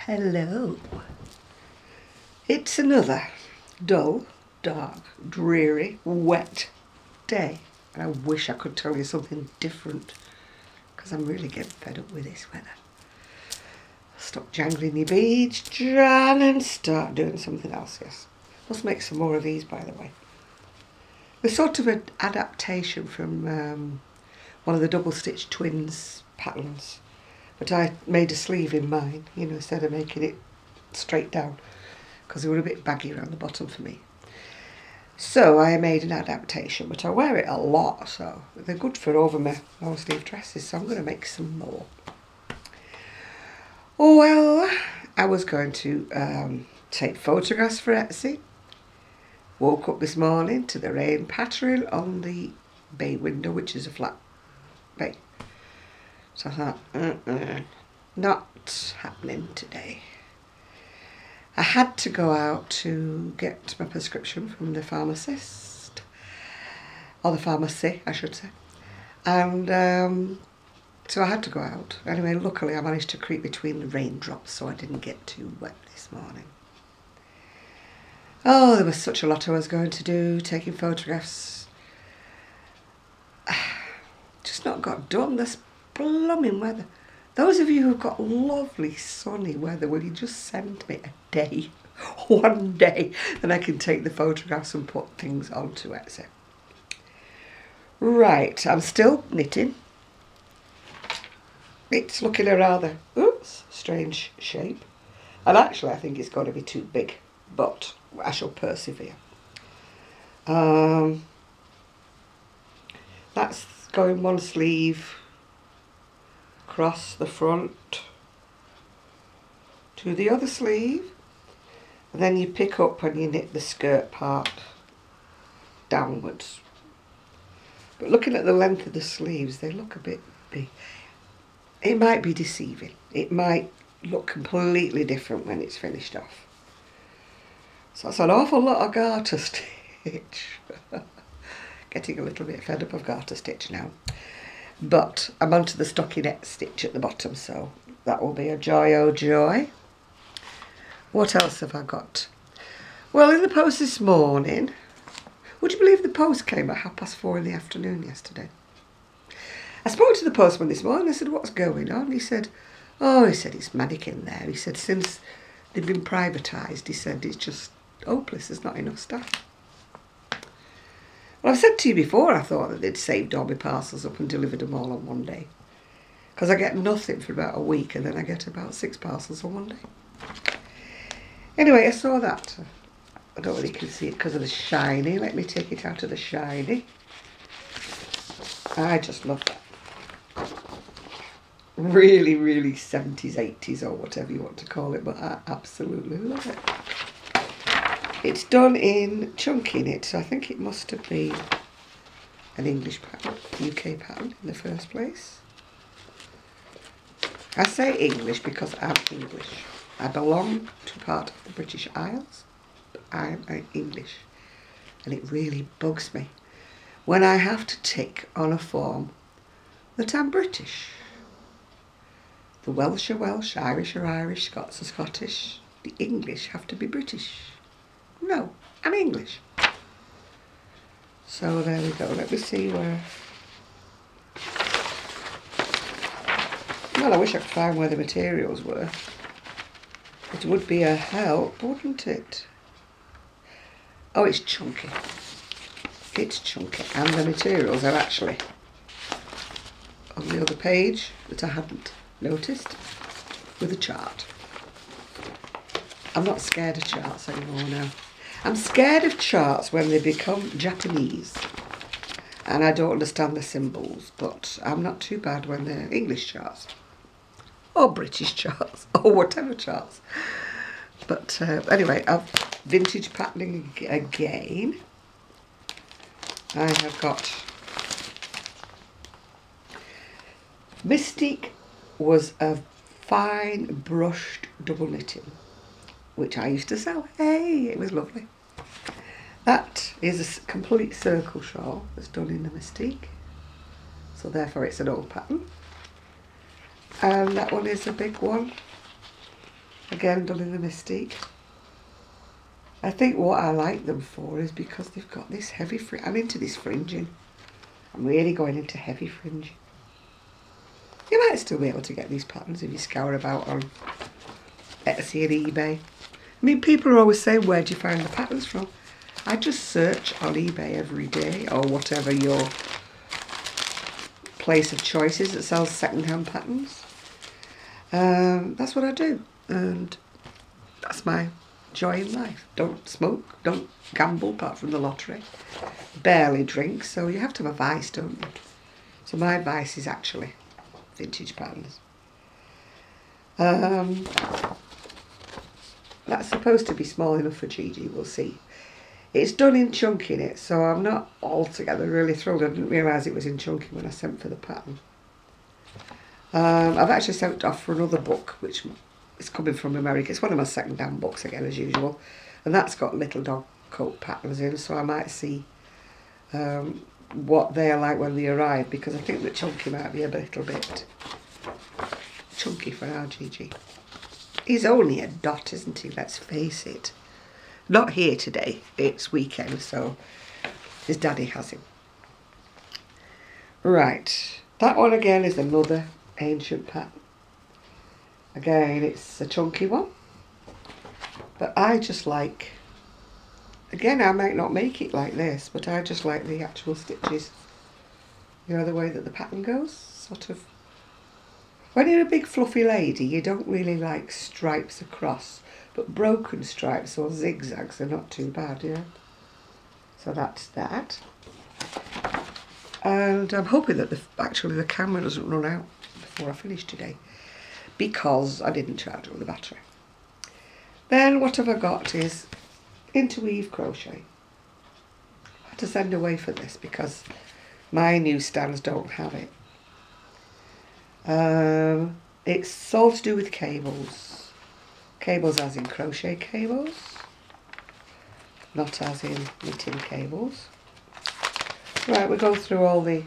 Hello. It's another dull, dark, dreary, wet day. And I wish I could tell you something different because I'm really getting fed up with this weather. Stop jangling your beads, Jan, and start doing something else, yes. Must make some more of these, by the way. They're sort of an adaptation from one of the double stitch twins patterns. But I made a sleeve in mine, you know, instead of making it straight down, because they were a bit baggy around the bottom for me. So I made an adaptation, but I wear it a lot, so they're good for over my long sleeve dresses, so I'm going to make some more. Well, I was going to take photographs for Etsy. Woke up this morning to the rain pattering on the bay window, which is a flat bay. So I thought, not happening today. I had to go out to get my prescription from the pharmacist, or the pharmacy, I should say. And so I had to go out. Anyway, luckily I managed to creep between the raindrops, so I didn't get too wet this morning. Oh, there was such a lot I was going to do, taking photographs. Just not got done. This blooming weather. Those of you who've got lovely sunny weather, will you just send me a day, one day, and I can take the photographs and put things onto Etsy. Right, I'm still knitting. It's looking a rather, strange shape. And actually I think it's got to be too big, but I shall persevere. That's going one sleeve across the front to the other sleeve, and then you pick up and you knit the skirt part downwards. But looking at the length of the sleeves, they look a bit big. It might be deceiving. It might look completely different when it's finished off. So that's an awful lot of garter stitch. Getting a little bit fed up of garter stitch now. But I'm onto the stockinette stitch at the bottom, so that will be a joy, oh joy. What else have I got? Well, in the post this morning, would you believe the post came at 4:30 in the afternoon yesterday? I spoke to the postman this morning. I said, what's going on? He said, it's manic in there. He said, since they've been privatised, he said, it's just hopeless. There's not enough staff. Well, I've said to you before, I thought that they'd saved all my parcels up and delivered them all on one day. Because I get nothing for about a week, and then I get about 6 parcels on one day. Anyway, I saw that. I don't really can see it because of the shiny. Let me take it out of the shiny. I just love that. Really, really 70s, 80s, or whatever you want to call it, but I absolutely love it. It's done in chunky knit, so I think it must have been an English pattern, UK pattern in the first place. I say English because I'm English. I belong to part of the British Isles, but I'm English. And it really bugs me when I have to tick on a form that I'm British. The Welsh are Welsh, Irish are Irish, Scots are Scottish. The English have to be British. No, I'm English. So there we go. Let me see where... Well, I wish I could find where the materials were. It would be a help, wouldn't it? Oh, it's chunky. It's chunky. And the materials are actually on the other page that I hadn't noticed with a chart. I'm not scared of charts anymore now. I'm scared of charts when they become Japanese and I don't understand the symbols, but I'm not too bad when they're English charts or British charts or whatever charts. But anyway, I've vintage patterning again. I have got Mystique was a fine brushed double knitting, which I used to sell. Hey, it was lovely. That is a complete circle shawl that's done in the Mystique. So therefore it's an old pattern. And that one is a big one. Again, done in the Mystique. I think what I like them for is because they've got this heavy fringe. I'm into this fringing. I'm really going into heavy fringing. You might still be able to get these patterns if you scour about on Etsy and eBay. I mean, people are always saying, where do you find the patterns from? I just search on eBay every day, or whatever your place of choice is that sells second-hand patterns. That's what I do, and that's my joy in life. Don't smoke, don't gamble apart from the lottery, barely drink, so you have to have a vice, don't you? So my vice is actually vintage patterns. That's supposed to be small enough for Gigi, we'll see. It's done in chunking it, so I'm not altogether really thrilled. I didn't realise it was in chunking when I sent for the pattern. I've actually sent off for another book, which is coming from America. It's one of my second-hand books again, as usual, and that's got little dog coat patterns in, so I might see what they are like when they arrive, because I think that chunky might be a little bit chunky for our Gigi. He's only a dot, isn't he? Let's face it. Not here today, it's weekend, so his daddy has him. Right, that one again is another ancient pattern. Again, it's a chunky one, but I just like, again, I might not make it like this, but I just like the actual stitches. You know, the way that the pattern goes, sort of. When you're a big fluffy lady, you don't really like stripes across, but broken stripes or zigzags are not too bad, yeah. So that's that. And I'm hoping that actually the camera doesn't run out before I finish today, because I didn't charge it with the battery. Then what have I got is interweave crochet. I had to send away for this because my newsstands don't have it. It's all to do with cables. Cables as in crochet cables, not as in knitting cables. Right, we go through all the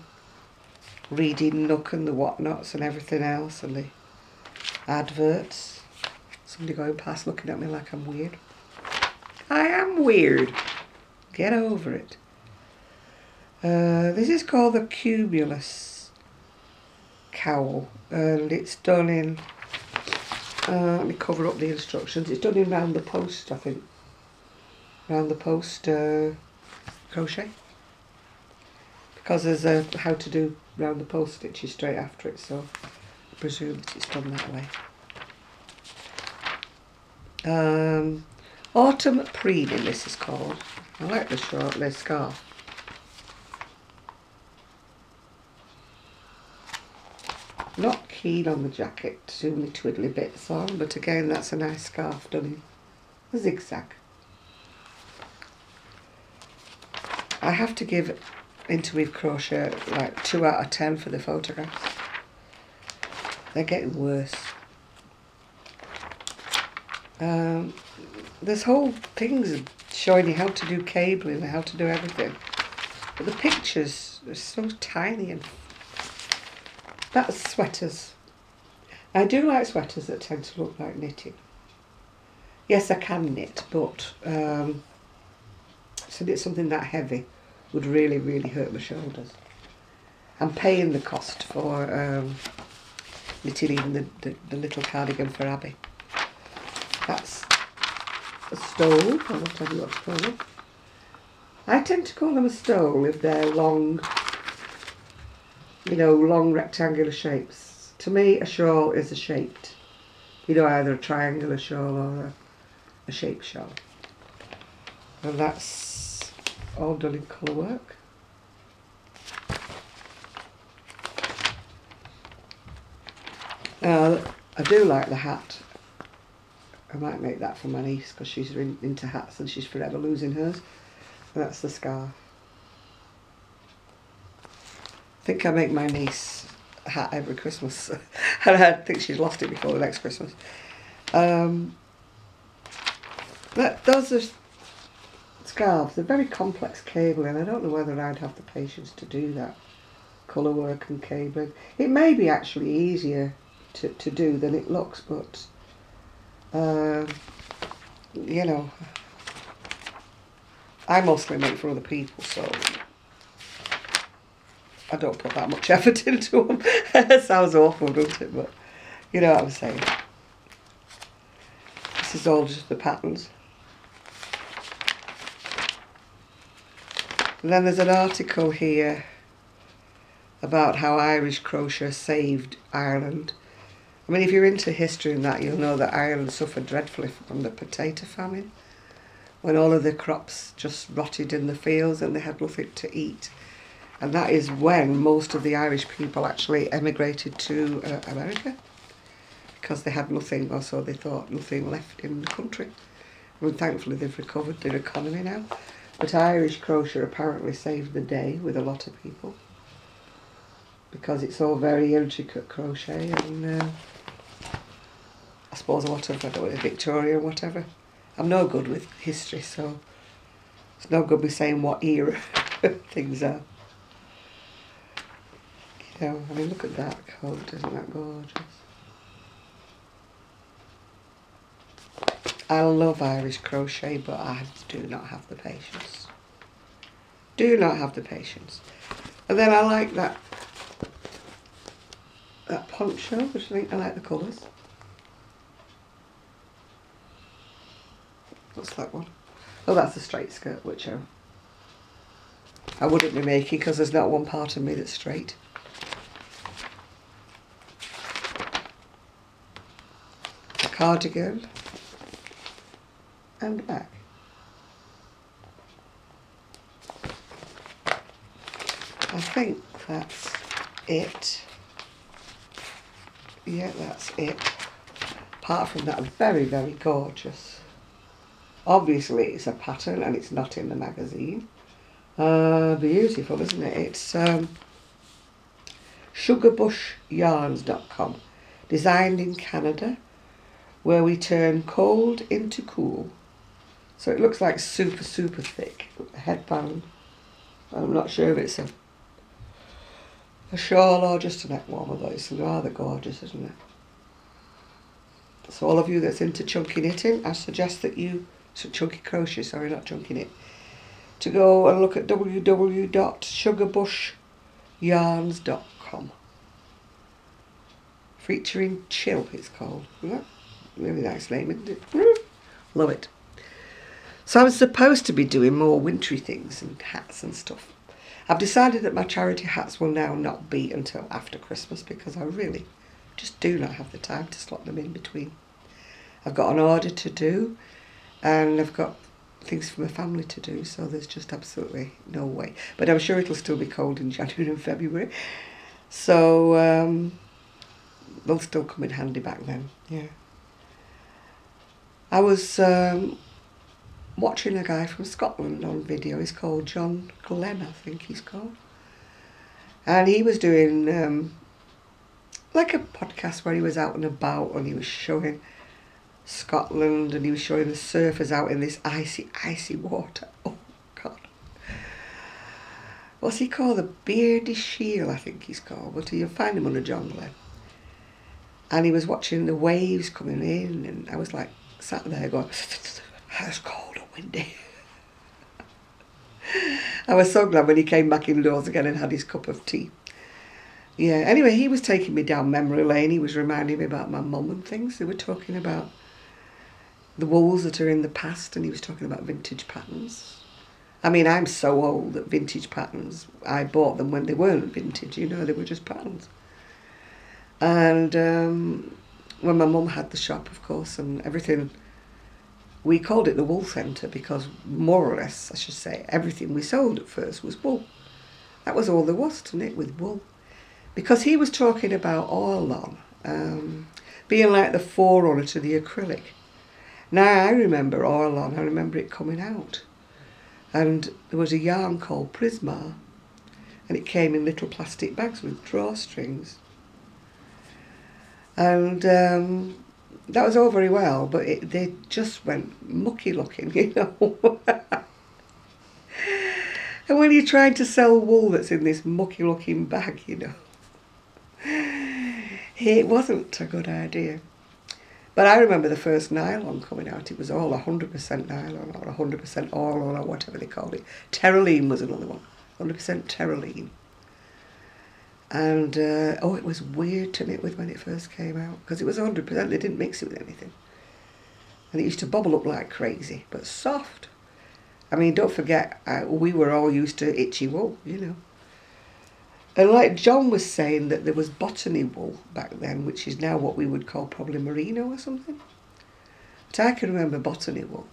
reading nook and the whatnots and everything else, and the adverts. Somebody going past looking at me like I'm weird. I am weird. Get over it. This is called the Cumulus cowl, and it's done in, let me cover up the instructions, it's done in round the post, I think. Round the post crochet. Because there's a how to do round the post stitches straight after it, so I presume that it's done that way. Autumn Preening, this is called. I like the short lace scarf. Not keen on the jacket, too many twiddly bits on, but again that's a nice scarf done in a zigzag. I have to give interweave crochet like 2 out of 10 for the photographs. They're getting worse. There's whole things showing you how to do cabling and how to do everything, but the pictures are so tiny. And that's sweaters. I do like sweaters that tend to look like knitting. Yes, I can knit, but to knit something that heavy would really, really hurt my shoulders. I'm paying the cost for knitting even the little cardigan for Abby. That's a stole. I'll tell you what to call them. I tend to call them a stole if they're long, you know, long rectangular shapes. To me, a shawl is a shaped, you know, either a triangular shawl or a shaped shawl. And that's all done in colour work. I do like the hat. I might make that for my niece because she's into hats and she's forever losing hers. And that's the scarf. I think I make my niece a hat every Christmas. And I think she's lost it before the next Christmas. Those are scarves. They're very complex cabling. I don't know whether I'd have the patience to do that. Colour work and cabling. It may be actually easier to do than it looks, but You know, I mostly make for other people, so I don't put that much effort into them. It sounds awful, doesn't it? But you know what I'm saying. This is all just the patterns. And then there's an article here about how Irish crochet saved Ireland. I mean, if you're into history and that, you'll know that Ireland suffered dreadfully from the potato famine, when all of the crops just rotted in the fields and they had nothing to eat. And that is when most of the Irish people actually emigrated to America, because they had nothing, or so they thought, nothing left in the country. I mean, thankfully they've recovered their economy now. But Irish crochet apparently saved the day with a lot of people, because it's all very intricate crochet, and I suppose a lot of, I don't know, Victoria and whatever. I'm no good with history, so it's no good me saying what era things are. You know, I mean, look at that coat, isn't that gorgeous? I love Irish crochet, but I do not have the patience. Do not have the patience. And then I like that poncho, which I think I like the colours. What's that one? Oh, that's the straight skirt, which I wouldn't be making because there's not one part of me that's straight. A cardigan and back. I think that's it. Yeah, that's it. Apart from that, very, very gorgeous. Obviously, it's a pattern and it's not in the magazine. Beautiful, isn't it? It's sugarbushyarns.com. Designed in Canada, where we turn cold into cool. So it looks like super, super thick headband. I'm not sure if it's a shawl or just a neck warmer, though. It's rather gorgeous, isn't it? So all of you that's into chunky knitting, I suggest that you, chunky crochet, sorry, not chunky knit, to go and look at www.sugarbushyarns.com. Featuring Chill, it's called. Isn't it? Really nice name, isn't it? Love it. So I was supposed to be doing more wintry things and hats and stuff. I've decided that my charity hats will now not be until after Christmas, because I really just do not have the time to slot them in between. I've got an order to do, and I've got things for my family to do, so there's just absolutely no way. But I'm sure it'll still be cold in January and February, so they'll still come in handy back then, yeah. I was watching a guy from Scotland on video. He's called John Glenn, I think he's called. And he was doing like a podcast where he was out and about, and he was showing Scotland, and he was showing the surfers out in this icy, icy water. Oh, God. What's he called? The Beardy Shield, I think he's called. But you'll find him under John Glenn. And he was watching the waves coming in, and I was like, sat there going, it's cold and windy. I was so glad when he came back indoors again and had his cup of tea. Yeah, anyway, he was taking me down memory lane. He was reminding me about my mum and things. They were talking about the wools that are in the past, and he was talking about vintage patterns. I mean, I'm so old that vintage patterns, I bought them when they weren't vintage, you know, they were just patterns. And when my mum had the shop, of course, and everything, we called it the wool centre because more or less, I should say, everything we sold at first was wool. That was all there was to knit, with wool. Because he was talking about Orlon being like the forerunner to the acrylic. Now, I remember Orlon, I remember it coming out. And there was a yarn called Prisma, and it came in little plastic bags with drawstrings. And that was all very well, but they just went mucky looking, you know. And when you're trying to sell wool that's in this mucky looking bag, you know, it wasn't a good idea. But I remember the first nylon coming out. It was all 100% nylon or 100% oil or whatever they called it. Terylene was another one. 100% terylene. And, oh, it was weird to knit with when it first came out. Because it was 100%, they didn't mix it with anything. And it used to bubble up like crazy, but soft. I mean, don't forget, we were all used to itchy wool, you know. And like John was saying that there was botany wool back then, which is now what we would call probably merino or something. But I can remember botany wool.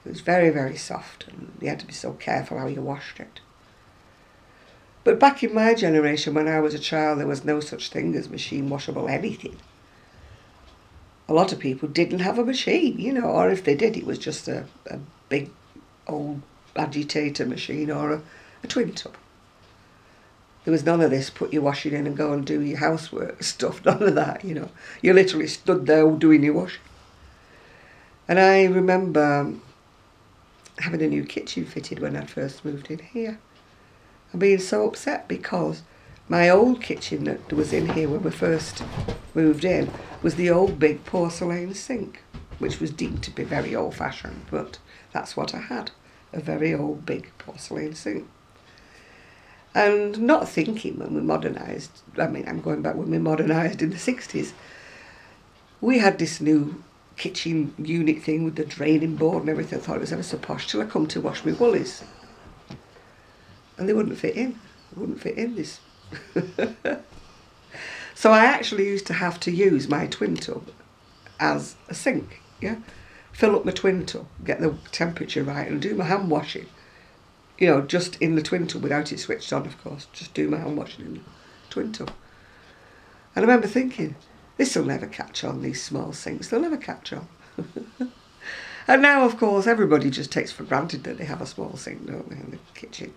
It was very, very soft, and you had to be so careful how you washed it. But back in my generation, when I was a child, there was no such thing as machine washable anything. A lot of people didn't have a machine, you know, or if they did, it was just a big old agitator machine or a twin tub. There was none of this, put your washing in and go and do your housework stuff, none of that, you know. You literally stood there doing your washing. And I remember having a new kitchen fitted when I first moved in here. And being so upset because my old kitchen that was in here when we first moved in was the old big porcelain sink, which was deemed to be very old-fashioned, but that's what I had, a very old big porcelain sink. And not thinking when we modernised, I mean, I'm going back when we modernised in the 60s, we had this new kitchen unit thing with the draining board and everything. I thought it was ever so posh till I come to wash my woolies. And they wouldn't fit in. They wouldn't fit in this. So I actually used to have to use my twin tub as a sink, yeah? Fill up my twin tub, get the temperature right and do my hand washing. You know, just in the twin tub without it switched on, of course. Just do my hand washing in the twin tub. And I remember thinking, this will never catch on, these small sinks. They'll never catch on. And now, of course, everybody just takes for granted that they have a small sink, don't they, in the kitchen.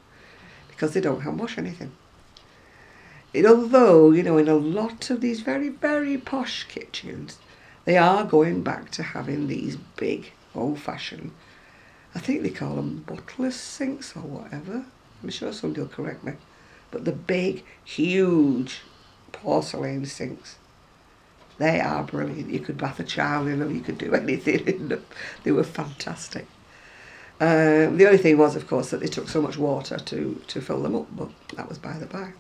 Because they don't hand wash anything. Although, you know, in a lot of these very, very posh kitchens, they are going back to having these big, old-fashioned, I think they call them butler's sinks or whatever. I'm sure somebody will correct me. But the big, huge porcelain sinks, they are brilliant. You could bath a child in them, you could do anything in them. They were fantastic. The only thing was, of course, that they took so much water to fill them up, but that was by the by.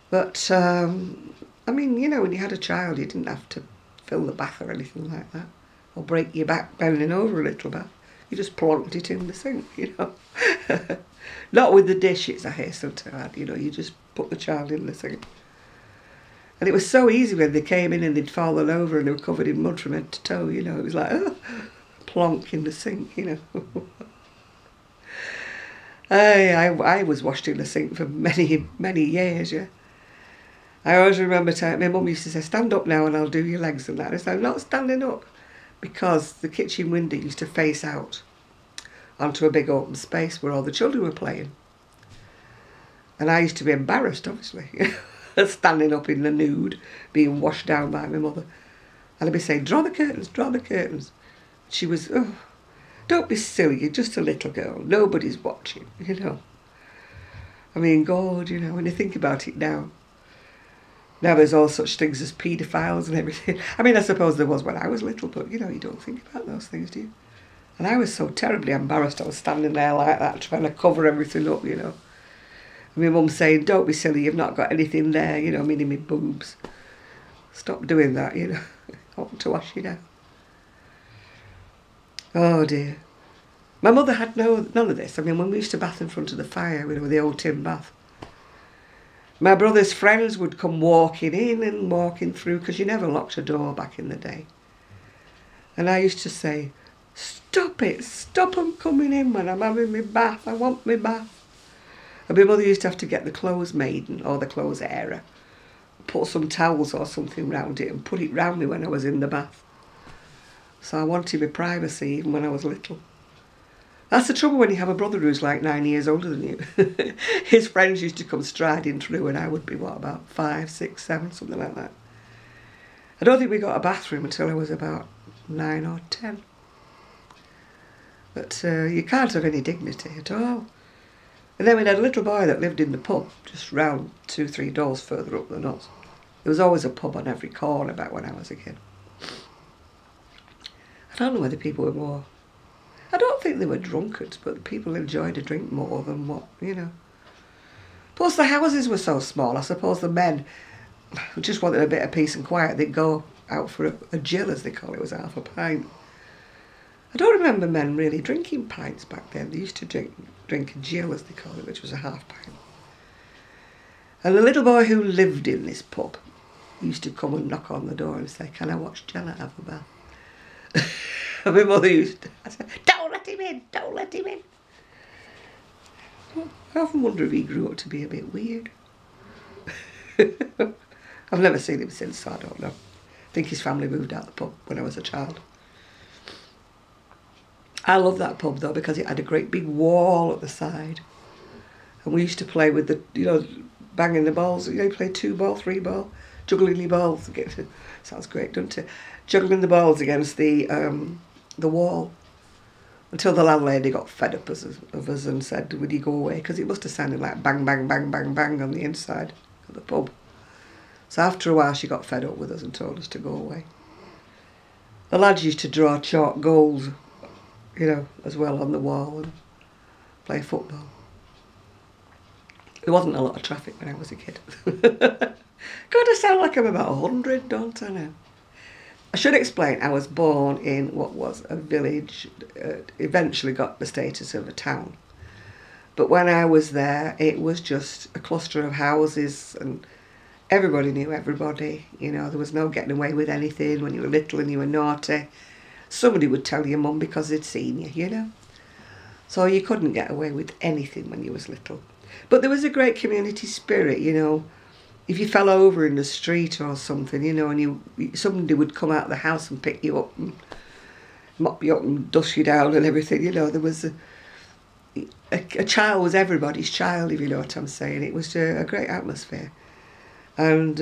But, I mean, you know, when you had a child, you didn't have to fill the bath or anything like that, or break your back bending over a little bit. You just plonked it in the sink, you know. Not with the dishes, I hasten to add, you know, you just put the child in the sink. And it was so easy when they came in and they'd fallen over and they were covered in mud from head to toe, you know. It was like, oh, plonk in the sink, you know. I was washed in the sink for many, many years, yeah. I always remember my mum used to say, stand up now and I'll do your legs and that. I said, I'm not standing up, because the kitchen window used to face out onto a big open space where all the children were playing. And I used to be embarrassed, obviously, standing up in the nude, being washed down by my mother. And I'd be saying, draw the curtains, draw the curtains. She was, oh, don't be silly, you're just a little girl, nobody's watching, you know. I mean, God, you know, when you think about it now. Now there's all such things as paedophiles and everything. I mean, I suppose there was when I was little, but, you know, you don't think about those things, do you? And I was so terribly embarrassed. I was standing there like that, trying to cover everything up, you know. And my mum saying, don't be silly, you've not got anything there, you know, meaning my boobs. Stop doing that, you know. I want to wash you now. Oh, dear. My mother had none of this. I mean, when we used to bath in front of the fire, you know, the old tin bath, my brother's friends would come walking in and walking through, because you never locked a door back in the day. And I used to say, stop it, stop them coming in when I'm having my bath, I want my bath. And my mother used to have to get the clothes maiden or the clothes airer, put some towels or something round it and put it round me when I was in the bath. So I wanted my privacy even when I was little. That's the trouble when you have a brother who's like 9 years older than you. His friends used to come striding through and I would be, what, about 5, 6, 7, something like that. I don't think we got a bathroom until I was about 9 or 10. But you can't have any dignity at all. And then we had a little boy that lived in the pub, just round 2, 3 doors further up than us. There was always a pub on every corner back when I was a kid. I don't know whether people were more... I don't think they were drunkards, but people enjoyed a drink more than what, you know. Plus the houses were so small, I suppose the men who just wanted a bit of peace and quiet, they'd go out for a gill, as they call it, was half a pint. I don't remember men really drinking pints back then. They used to drink a gill, as they call it, which was a half pint. And the little boy who lived in this pub used to come and knock on the door and say, "Can I watch Jenna have a bath?" And my mother used to say, "Don't let him in, don't let him in." Well, I often wonder if he grew up to be a bit weird. I've never seen him since, so I don't know. I think his family moved out the pub when I was a child. I love that pub though, because it had a great big wall at the side. And we used to play with the, you know, banging the balls. You know, you play 2-ball, 3-ball, juggling your balls. Sounds great, doesn't it? Juggling the balls against the wall. Until the landlady got fed up of us and said, "Would you go away?" Because it must have sounded like bang, bang, bang, bang, bang on the inside of the pub. So after a while she got fed up with us and told us to go away. The lads used to draw chalk goals, you know, as well on the wall and play football. There wasn't a lot of traffic when I was a kid. God, I sound like I'm about 100, don't I now? I should explain, I was born in what was a village, eventually got the status of a town. But when I was there, it was just a cluster of houses and everybody knew everybody. You know, there was no getting away with anything when you were little and you were naughty. Somebody would tell your mum because they'd seen you, you know. So you couldn't get away with anything when you was little. But there was a great community spirit, you know. If you fell over in the street or something, you know, and somebody would come out of the house and pick you up and mop you up and dust you down and everything, you know, there was a child was everybody's child, if you know what I'm saying. It was a great atmosphere. And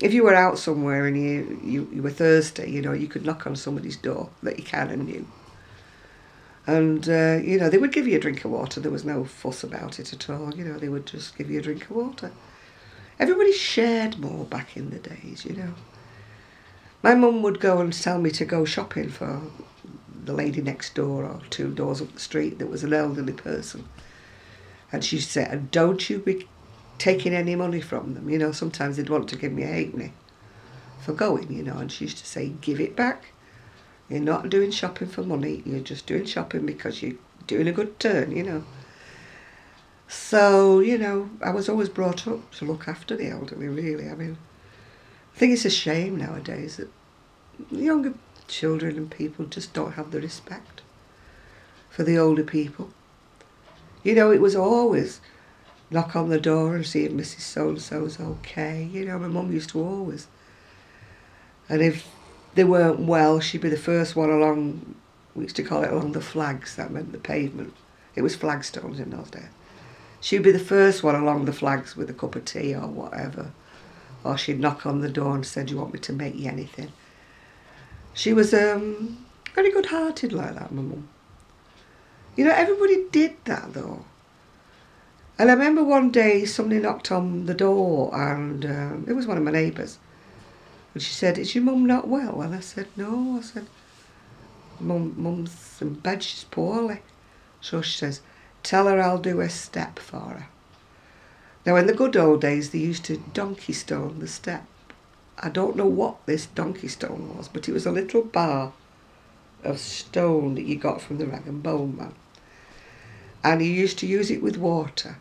if you were out somewhere and you were thirsty, you know, you could knock on somebody's door that you kind of knew. And, you know, they would give you a drink of water. There was no fuss about it at all, you know, they would just give you a drink of water. Everybody shared more back in the days, you know. My mum would go and tell me to go shopping for the lady next door or 2 doors up the street that was an elderly person. And she said, "Don't you be taking any money from them." You know, sometimes they'd want to give me a halfpenny for going, you know, and she used to say, "Give it back. You're not doing shopping for money, you're just doing shopping because you're doing a good turn, you know." So, you know, I was always brought up to look after the elderly, really. I mean, I think it's a shame nowadays that younger children and people just don't have the respect for the older people. You know, it was always knock on the door and see if Mrs. So-and-so's okay. You know, my mum used to always. And if they weren't well, she'd be the first one along, we used to call it along the flags, that meant the pavement. It was flagstones in those days. She'd be the first one along the flags with a cup of tea or whatever. Or she'd knock on the door and said, "Do you want me to make you anything?" She was very good-hearted like that, my mum. You know, everybody did that though. And I remember one day somebody knocked on the door and it was one of my neighbours. And she said, "Is your mum not well?" And I said, "No." I said, Mum's in bed, she's poorly." So she says, "Tell her I'll do a step for her." Now in the good old days they used to donkey stone the step. I don't know what this donkey stone was, but it was a little bar of stone that you got from the rag and bone man. And you used to use it with water.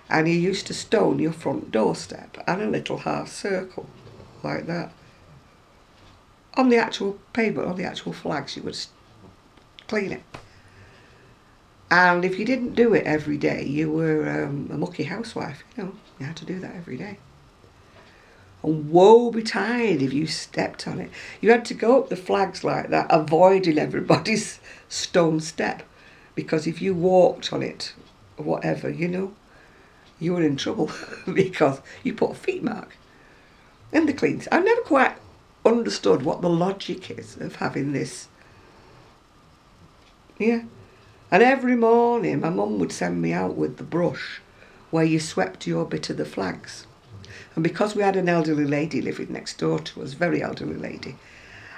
And you used to stone your front doorstep and a little half circle like that. On the actual pavement, on the actual flags, you would clean it. And if you didn't do it every day, you were a mucky housewife, you know. You had to do that every day. And woe betide if you stepped on it. You had to go up the flags like that, avoiding everybody's stone step. Because if you walked on it, or whatever, you know, you were in trouble because you put a feet mark. And the cleans. I never quite understood what the logic is of having this. Yeah. And every morning my mum would send me out with the brush where you swept your bit of the flags. And because we had an elderly lady living next door to us, very elderly lady,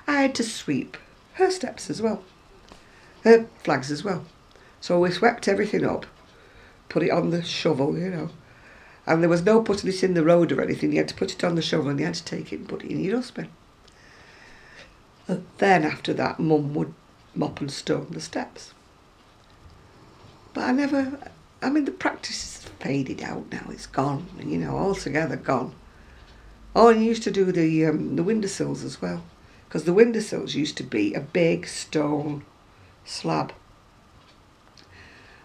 I had to sweep her steps as well, her flags as well. So we swept everything up, put it on the shovel, you know, and there was no putting it in the road or anything. You had to put it on the shovel and you had to take it and put it in your dustbin. And then after that, Mum would mop and stone the steps. But I mean, the practice has faded out now. It's gone, you know, altogether gone. Oh, and you used to do the windowsills as well, because the windowsills used to be a big stone slab.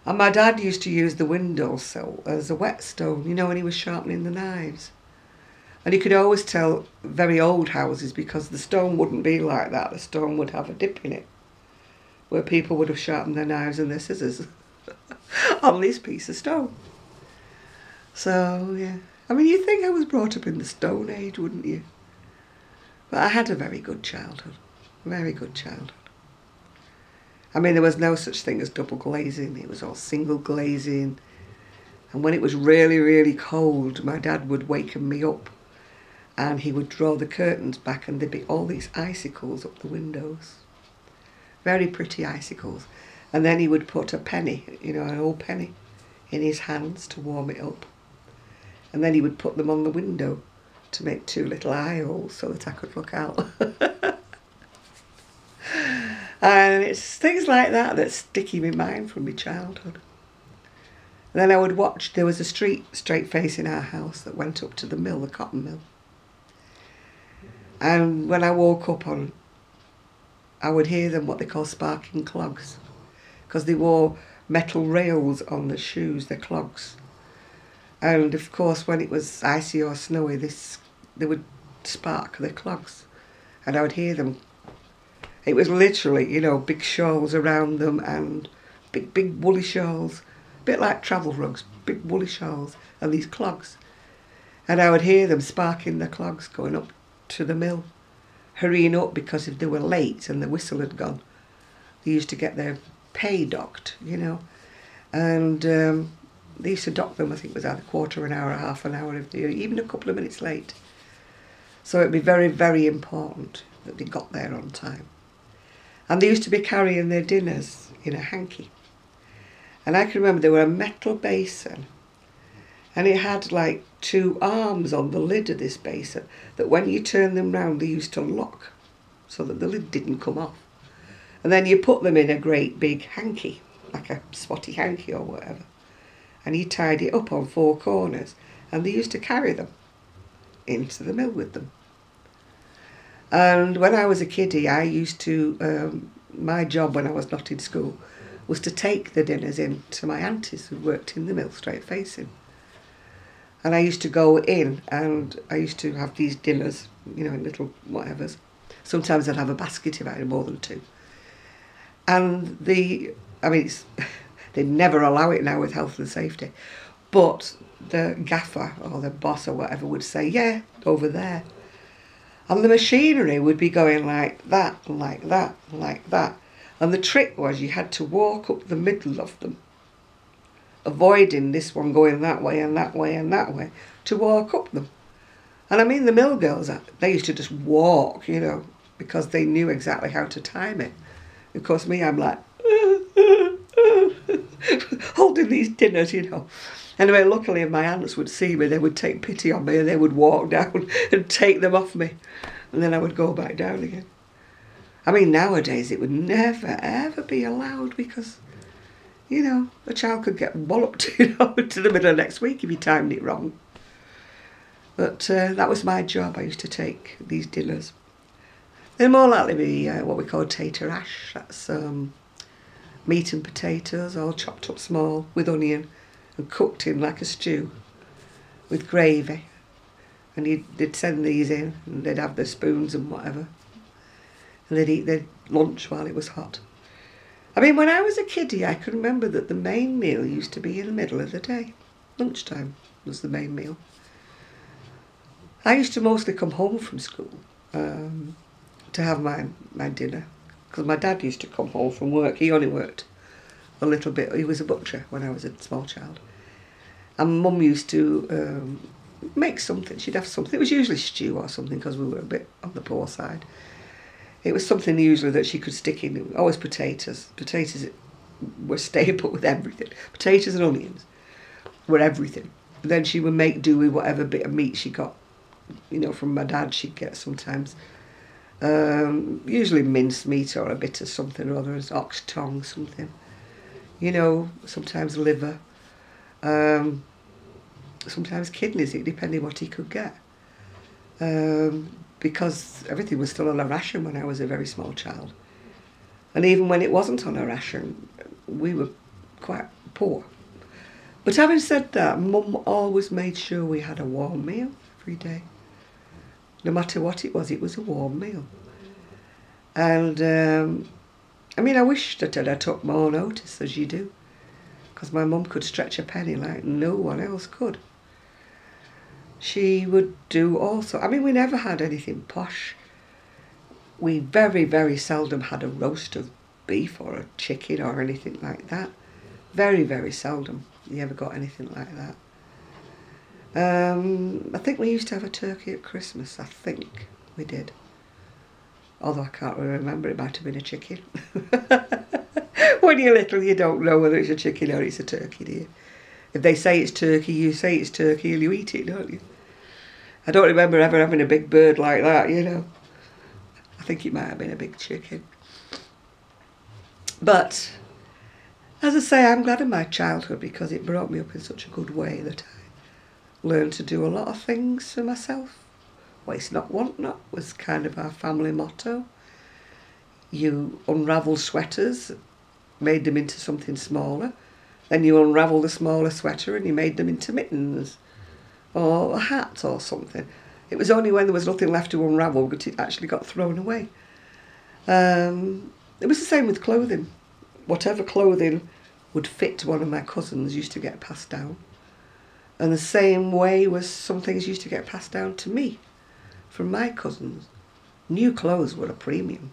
And my dad used to use the windowsill as a whetstone, you know, when he was sharpening the knives. And you could always tell very old houses because the stone wouldn't be like that. The stone would have a dip in it, where people would have sharpened their knives and their scissors on this piece of stone. So, yeah. I mean, you'd think I was brought up in the Stone Age, wouldn't you? But I had a very good childhood. Very good childhood. I mean, there was no such thing as double glazing. It was all single glazing. And when it was really, really cold, my dad would waken me up and he would draw the curtains back and there'd be all these icicles up the windows. Very pretty icicles. And then he would put a penny, you know, an old penny, in his hands to warm it up. And then he would put them on the window to make two little eye holes so that I could look out. And it's things like that that stick in my mind from my childhood. And then I would watch, there was a street straight facing our house that went up to the mill, the cotton mill. And when I woke up I would hear them what they call sparking clogs, because they wore metal rails on the shoes, their clogs. And of course, when it was icy or snowy, they would spark their clogs, and I would hear them. It was literally, you know, big shawls around them and big woolly shawls, a bit like travel rugs, big woolly shawls and these clogs. And I would hear them sparking their clogs going up to the mill, hurrying up because if they were late and the whistle had gone, they used to get their pay docked, you know. And they used to dock them, I think it was either a quarter of an hour or half an hour, if they were even a couple of minutes late. So it'd be very, very important that they got there on time. And they used to be carrying their dinners in a hanky. And I can remember there were a metal basin, and it had like two arms on the lid of this basin that when you turned them round they used to lock so that the lid didn't come off. And then you put them in a great big hanky, like a spotty hanky or whatever, and you tied it up on four corners, and they used to carry them into the mill with them. And when I was a kiddie, I used to, my job when I was not in school was to take the dinners in to my aunties who worked in the mill straight facing. And I used to go in and I used to have these dinners, you know, in little whatevers. Sometimes I'd have a basket if I had more than two. And they'd never allow it now with health and safety, but the gaffer or the boss or whatever would say, yeah, over there. And the machinery would be going like that, and like that, and like that. And the trick was you had to walk up the middle of them, avoiding this one going that way and that way and that way, to walk up them. And I mean, the mill girls, they used to just walk, you know, because they knew exactly how to time it. Of course, me, I'm like, holding these dinners, you know. Anyway, luckily if my aunts would see me, they would take pity on me and they would walk down and take them off me. And then I would go back down again. I mean, nowadays it would never, ever be allowed because, you know, a child could get walloped, you know, to the middle of next week if you timed it wrong. But that was my job. I used to take these dinners. They're more likely to be what we call tater ash. That's meat and potatoes all chopped up small with onion and cooked in like a stew with gravy. And they'd send these in and they'd have their spoons and whatever. And they'd eat their lunch while it was hot. I mean, when I was a kiddie, I can remember that the main meal used to be in the middle of the day. Lunchtime was the main meal. I used to mostly come home from school to have my dinner, because my dad used to come home from work. He only worked a little bit. He was a butcher when I was a small child. And Mum used to make something. She'd have something. It was usually stew or something because we were a bit on the poor side. It was something usually that she could stick in. Always potatoes. Potatoes were staple with everything. Potatoes and onions were everything. Then she would make do with whatever bit of meat she got. You know, from my dad she'd get sometimes. Usually minced meat or a bit of something or other, as ox tongue, something. You know, sometimes liver. Sometimes kidneys, it depended what he could get. Because everything was still on a ration when I was a very small child. And even when it wasn't on a ration, we were quite poor. But having said that, Mum always made sure we had a warm meal every day. No matter what it was a warm meal. And, I mean, I wish that I took more notice, as you do. Because my mum could stretch a penny like no one else could. She would do also, I mean, we never had anything posh. We very, very seldom had a roast of beef or a chicken or anything like that. Very, very seldom you ever got anything like that. I think we used to have a turkey at Christmas, I think we did. Although I can't really remember, it might have been a chicken. When you're little, you don't know whether it's a chicken or it's a turkey, do you? If they say it's turkey, you say it's turkey and you eat it, don't you? I don't remember ever having a big bird like that, you know. I think it might have been a big chicken. But, as I say, I'm glad of my childhood because it brought me up in such a good way that I learned to do a lot of things for myself. Waste not, want not was kind of our family motto. You unravel sweaters, made them into something smaller. Then you unravel the smaller sweater and you made them into mittens or a hat or something. It was only when there was nothing left to unravel that it actually got thrown away. It was the same with clothing. Whatever clothing would fit one of my cousins used to get passed down. And the same way was some things used to get passed down to me from my cousins. New clothes were a premium.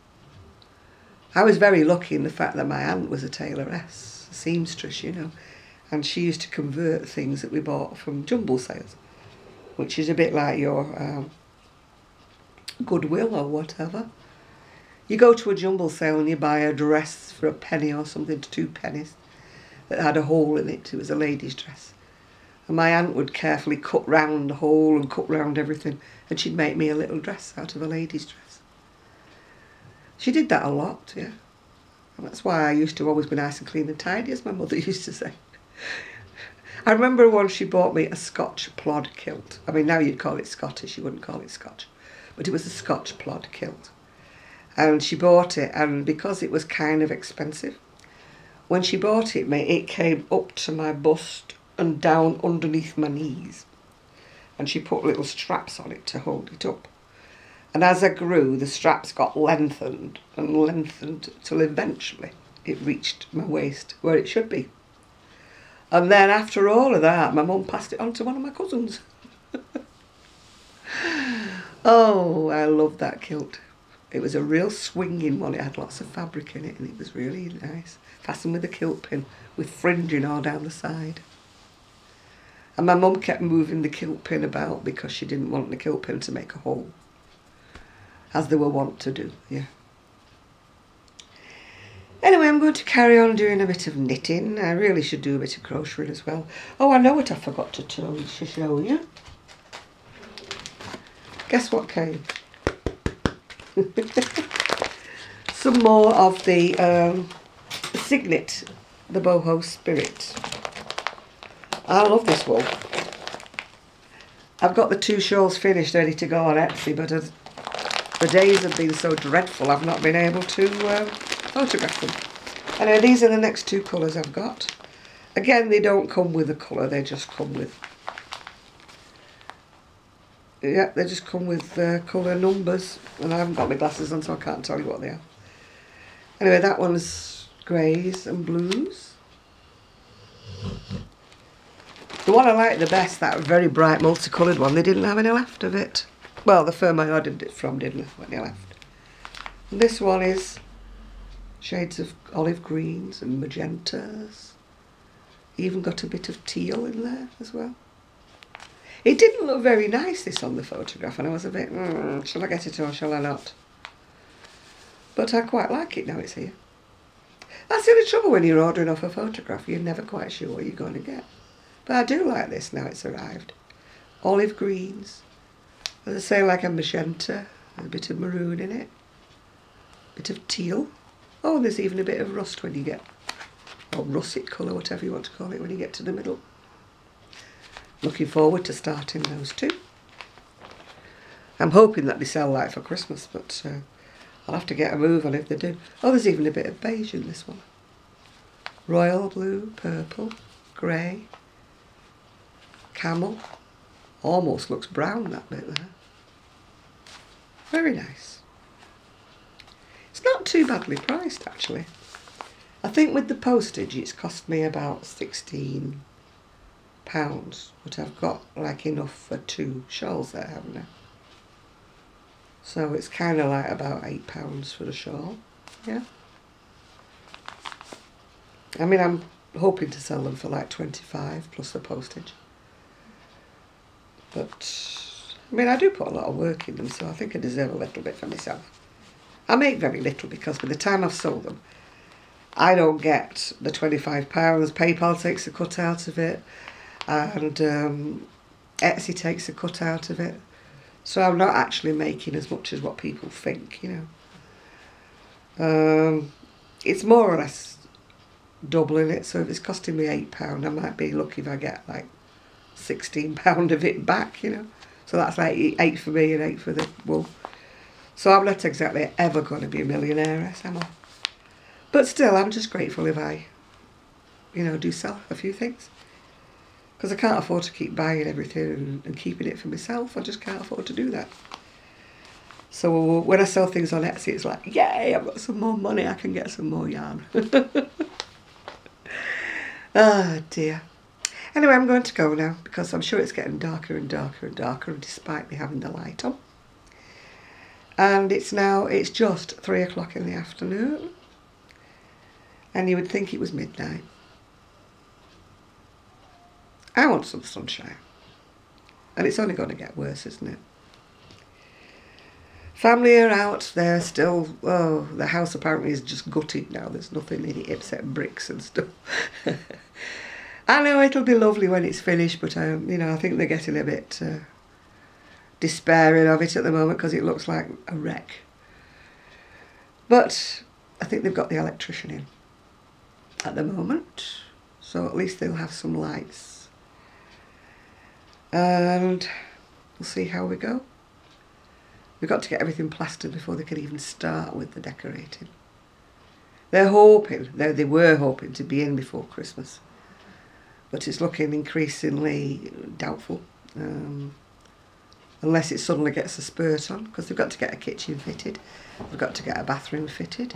I was very lucky in the fact that my aunt was a tailoress, a seamstress, you know, and she used to convert things that we bought from jumble sales, which is a bit like your Goodwill or whatever. You go to a jumble sale and you buy a dress for a penny or something to 2 pennies that had a hole in it. It was a lady's dress. And my aunt would carefully cut round the hole and cut round everything, and she'd make me a little dress out of a lady's dress. She did that a lot, yeah. And that's why I used to always be nice and clean and tidy, as my mother used to say. I remember once she bought me a Scotch plod kilt. I mean, now you'd call it Scottish, you wouldn't call it Scotch. But it was a Scotch plod kilt. And she bought it, and because it was kind of expensive, when she bought it, it came up to my bust and down underneath my knees. And she put little straps on it to hold it up. And as I grew, the straps got lengthened and lengthened till eventually it reached my waist where it should be. And then after all of that, my mum passed it on to one of my cousins. Oh, I loved that kilt. It was a real swinging one. It had lots of fabric in it and it was really nice. Fastened with a kilt pin with fringing all down the side. And my mum kept moving the kilt pin about because she didn't want the kilt pin to make a hole, as they were wont to do, yeah. Anyway, I'm going to carry on doing a bit of knitting. I really should do a bit of crocheting as well. Oh, I know what I forgot to show you. Guess what came? Some more of the Cygnet Boho Spirit. I love this wool. I've got the 2 shawls finished, ready to go on Etsy, but the days have been so dreadful I've not been able to photograph them. Anyway, these are the next 2 colours I've got. Again, they don't come with a colour, they just come with... Yeah, they just come with colour numbers, and I haven't got my glasses on so I can't tell you what they are. Anyway, that one's greys and blues. The one I like the best, that very bright multicoloured one, they didn't have any left of it. Well, the firm I ordered it from didn't have any left. And this one is shades of olive greens and magentas. Even got a bit of teal in there as well. It didn't look very nice, this, on the photograph, and I was a bit, shall I get it or shall I not? But I quite like it now it's here. That's the only trouble when you're ordering off a photograph. You're never quite sure what you're going to get. But I do like this now it's arrived. Olive greens. As I say, like a magenta. A bit of maroon in it. A bit of teal. Oh, and there's even a bit of rust when you get... or russet colour, whatever you want to call it, when you get to the middle. Looking forward to starting those two. I'm hoping that they sell like for Christmas, but I'll have to get a move on if they do. Oh, there's even a bit of beige in this one. Royal blue, purple, grey, camel. Almost looks brown, that bit there. Very nice. It's not too badly priced, actually. I think with the postage it's cost me about £16, but I've got like enough for 2 shawls there, haven't I? So it's kind of like about £8 for the shawl, yeah. I mean, I'm hoping to sell them for like 25 plus the postage. But, I mean, I do put a lot of work in them, so I think I deserve a little bit for myself. I make very little because by the time I've sold them, I don't get the £25. PayPal takes a cut out of it, and Etsy takes a cut out of it. So I'm not actually making as much as what people think, you know. It's more or less doubling it, so if it's costing me £8, I might be lucky if I get like £16 of it back, you know. So that's like 8 for me and 8 for the wool. So I'm not exactly ever going to be a millionaire, am I? But still, I'm just grateful if I, you know, do sell a few things. Because I can't afford to keep buying everything and keeping it for myself. I just can't afford to do that. So when I sell things on Etsy, it's like, yay, I've got some more money, I can get some more yarn. Ah, dear. Anyway, I'm going to go now because I'm sure it's getting darker and darker and darker despite me having the light on. And it's just 3 o'clock in the afternoon. And you would think it was midnight. I want some sunshine. And it's only going to get worse, isn't it? Family are out. They're still... Oh, the house apparently is just gutted now. There's nothing in it except bricks and stuff. I know it'll be lovely when it's finished, but, you know, I think they're getting a bit despairing of it at the moment because it looks like a wreck. But I think they've got the electrician in at the moment. So at least they'll have some lights. And we'll see how we go. We've got to get everything plastered before they can even start with the decorating. They're hoping, they were hoping to be in before Christmas. But it's looking increasingly doubtful. Unless it suddenly gets a spurt on. Because they've got to get a kitchen fitted. They've got to get a bathroom fitted.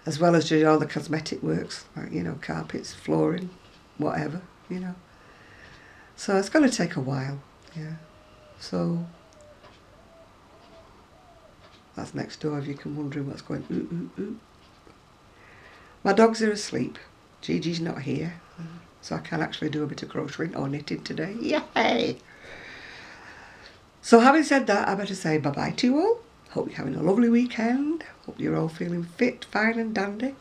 As well as doing all the cosmetic works. Like, you know, carpets, flooring, whatever, you know. So it's going to take a while, yeah. So that's next door if you can wondering what's going ooh, ooh, ooh. My dogs are asleep. Gigi's not here, so I can actually do a bit of crocheting or knitting today. Yay! So having said that, I better say bye-bye to you all. Hope you're having a lovely weekend. Hope you're all feeling fit, fine and dandy.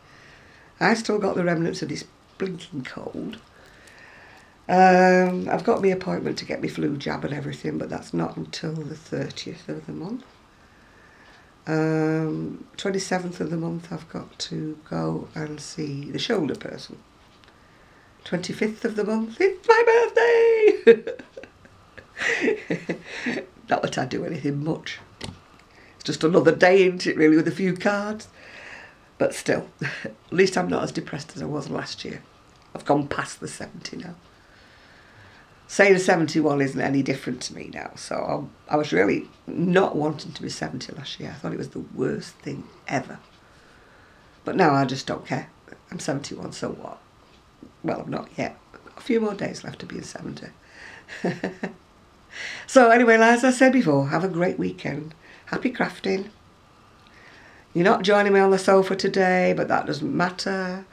I still got the remnants of this blinking cold. I've got my appointment to get my flu jab and everything, but that's not until the 30th of the month. 27th of the month I've got to go and see the shoulder person. 25th of the month, it's my birthday! Not that I do anything much. It's just another day, isn't it, really, with a few cards. But still, at least I'm not as depressed as I was last year. I've gone past the 70 now. Saying 71 isn't any different to me now, so I was really not wanting to be 70 last year. I thought it was the worst thing ever. But now I just don't care. I'm 71, so what? Well, I'm not yet. I've got a few more days left to be 70. So anyway, as I said before, have a great weekend. Happy crafting. You're not joining me on the sofa today, but that doesn't matter.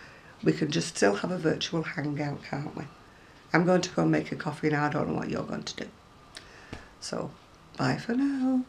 We can just still have a virtual hangout, can't we? I'm going to go and make a coffee now. I don't know what you're going to do. So, bye for now.